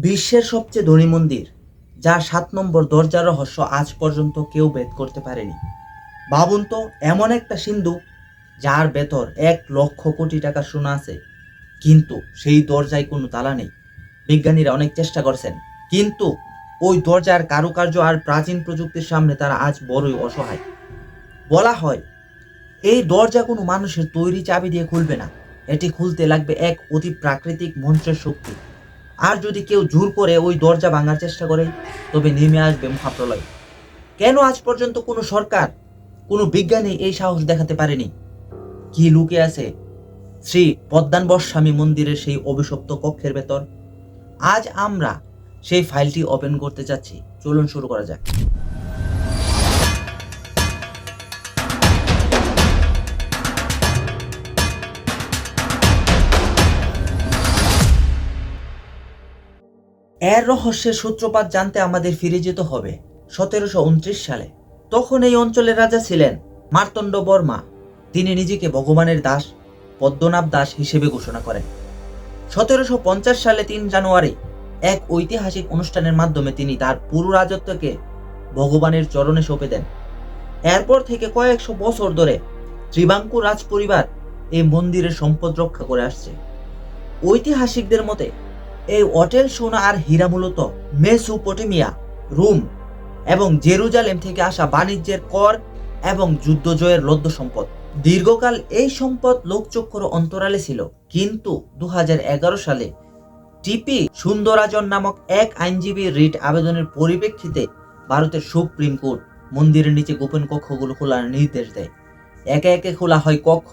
বিশ্বের সবচেয়ে ধনী মন্দির, যার 7 নম্বর দরজার রহস্য আজ পর্যন্ত কেউ ভেদ করতে পারেনি। ভাবুন তো, এমন একটা সিন্ধুক যার ভেতর 1,00,000 কোটি টাকা সোনা আছে, কিন্তু সেই দরজায় কোনো তালা নেই। বিজ্ঞানীরা অনেক চেষ্টা করছেন, কিন্তু ওই দরজার কারুকার্য আর প্রাচীন প্রযুক্তির সামনে তারা আজ বড়ই অসহায়। বলা হয় এই দরজা কোনো মানুষের তৈরি চাবি দিয়ে খুলবে না, এটি খুলতে লাগবে এক অতি প্রাকৃতিক মন্ত্রের শক্তি। আর যদি কেউ জোর করে ওই দরজা ভাঙার চেষ্টা করে, তবে নেমে আসবে মহাপ্রলয়। কেন আজ পর্যন্ত কোনো সরকার, কোনো বিজ্ঞানী এই সাহস দেখাতে পারেনি? কি লুকে আছে শ্রী পদ্মানবস্বামী মন্দিরের সেই অভিশপ্ত কক্ষের ভেতর? আজ আমরা সেই ফাইলটি ওপেন করতে যাচ্ছি। চলুন শুরু করা যাক। এর রহস্যের সূত্রপাত জানতে আমাদের ফিরে যেতে হবে 1729 সালে। তখন এই অঞ্চলের রাজা ছিলেন মার্তণ্ড বর্মা। তিনি নিজেকে ভগবানের দাস, পদ্মনাভ দাস হিসেবে ঘোষণা করেন। 1750 সালে 3 জানুয়ারি এক ঐতিহাসিক অনুষ্ঠানের মাধ্যমে তিনি তার পুরো রাজত্বকে ভগবানের চরণে সঁপে দেন। এরপর থেকে কয়েকশো বছর ধরে ত্রিবাঙ্কুর রাজ পরিবার এই মন্দিরের সম্পদ রক্ষা করে আসছে। ঐতিহাসিকদের মতে এই অটেল সোনা আর হীরা মূলত মেসোপটেমিয়া, রোম এবং জেরুজালেম থেকে আসা বাণিজ্যের কর এবং যুদ্ধ জয়ের লব্ধ সম্পদ। দীর্ঘকাল এই সম্পদ লোকচক্ষুর অন্তরালে ছিল, কিন্তু 2011 সালে টিপি সুন্দরাজন নামক এক আইনজীবী রিট আবেদনের পরিপ্রেক্ষিতে ভারতের সুপ্রিম কোর্ট মন্দিরের নিচে গোপন কক্ষগুলো খোলার নির্দেশ দেয়। একে একে খোলা হয় কক্ষ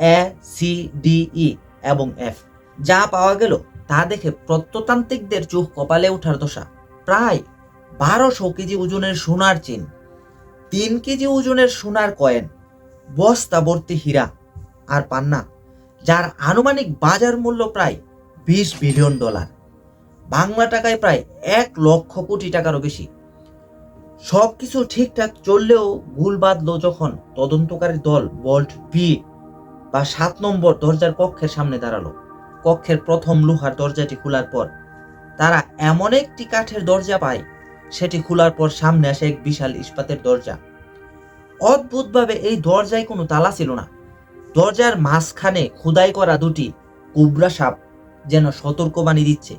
এ, সি, ডি, ই এবং এফ। যা পাওয়া গেল তা দেখে প্রত্নতান্ত্রিকদের চোখ কপালে ওঠার দশা। প্রায় 1200 কেজি ওজনের সোনার চেন, 3 কেজি ওজনের সোনার কয়েন, বস্তা ভর্তি হীরা আর পান্না, যার আনুমানিক বাজার মূল্য প্রায় $20 বিলিয়ন, বাংলা টাকায় প্রায় 1,00,000 কোটি টাকারও বেশি। সবকিছু ঠিকঠাক চললেও ভুল বাঁধলো যখন তদন্তকারী দল ভল্ট বি বা 7 নম্বর দরজার কক্ষের সামনে দাঁড়ালো। কক্ষের প্রথম লোহার দরজাটি খোলার পর তারা এমন একটি কাঠের দরজা পায়, সেটি খোলার পর সামনে আসে এক বিশাল ইস্পাতের দরজা। অদ্ভুতভাবে এই দরজায় কোনো তালা ছিল না। দরজার মাঝখানে খোদাই করা দুটি কোবরা সাপ যেন সতর্কবাণী দিচ্ছে।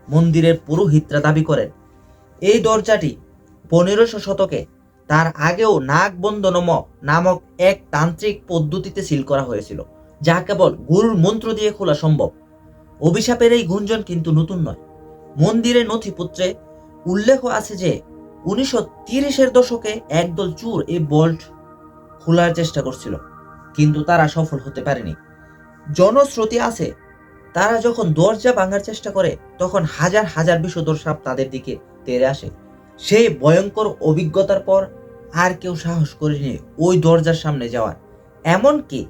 মন্দিরের পুরোহিতরা দাবি করেন এই দরজাটি 1500 শতকে, তার আগেও নাগবন্ধনম নামক এক তান্ত্রিক পদ্ধতিতে সিল করা হয়েছিল, যা কেবল গুরুর মন্ত্র দিয়ে খোলা সম্ভব। অভিশাপের এই গুঞ্জন কিন্তু নতুন নয়। মন্দিরের নথিপত্রে উল্লেখ আছে যে 1930-এর দশকে একদল চোর এই ভল্ট খোলার চেষ্টা করছিল, কিন্তু তারা সফল হতে পারেনি। জনশ্রুতি আছে তারা যখন দরজা ভাঙার চেষ্টা করে, তখন হাজার হাজার বিষধর সাপ তাদের দিকে তেড়ে আসে। সেই ভয়ঙ্কর অভিজ্ঞতার পর আর কেউ সাহস করেনি ওই দরজার সামনে যাওয়ার। এমনকি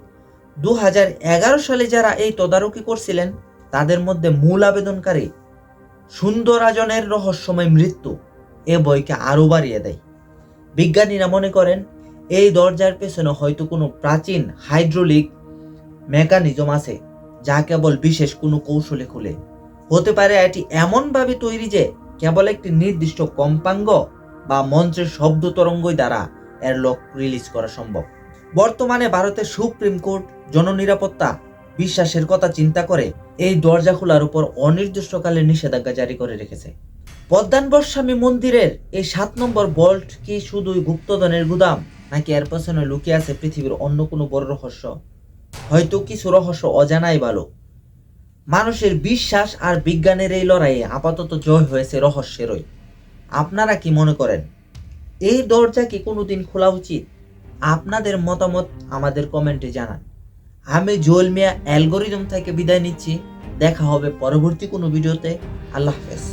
2011 সালে যারা এই তদারকি করছিলেন, তাদের মধ্যে মূল আবেদনকারী সুন্দরাজনের রহস্যময় মৃত্যু এ বইকে আরো বাড়িয়ে দেয়। বিজ্ঞানীরা মনে করেন এই দরজার পেছনে হয়তো কোনো প্রাচীন হাইড্রোলিক মেকানিজম আছে, যা কেবল বিশেষ কোনো কৌশলে খুলে। হতে পারে এটি এমনভাবে তৈরি যে কেবল একটি নির্দিষ্ট কম্পাঙ্গ বা মন্ত্রের শব্দ তরঙ্গই দ্বারা এর লক রিলিজ করা সম্ভব। বর্তমানে ভারতের সুপ্রিম কোর্ট জননিরাপত্তা বিশ্বাসের কথা চিন্তা করে এই দরজা খোলার উপর অনির্দিষ্টকালের নিষেধাজ্ঞা জারি করে রেখেছে। পদ্মানবস্বামী মন্দিরের এই 7 নম্বর ভল্ট কি শুধুই গুপ্তধনের গুদাম, নাকি এর পেছনে লুকিয়ে আছে পৃথিবীর অন্য কোনো বড় রহস্য? হয়তো কিছু রহস্য অজানাই ভালো। মানুষের বিশ্বাস আর বিজ্ঞানের এই লড়াইয়ে আপাতত জয় হয়েছে রহস্যেরই। আপনারা কি মনে করেন এই দরজা কি কোনোদিন খোলা উচিত? আপনাদের মতামত আমাদের কমেন্টে জানান। আমি জুয়েল মিয়া অ্যালগোরিদম থেকে বিদায় নিচ্ছি। দেখা হবে পরবর্তী কোনো ভিডিওতে। আল্লাহ হাফেজ।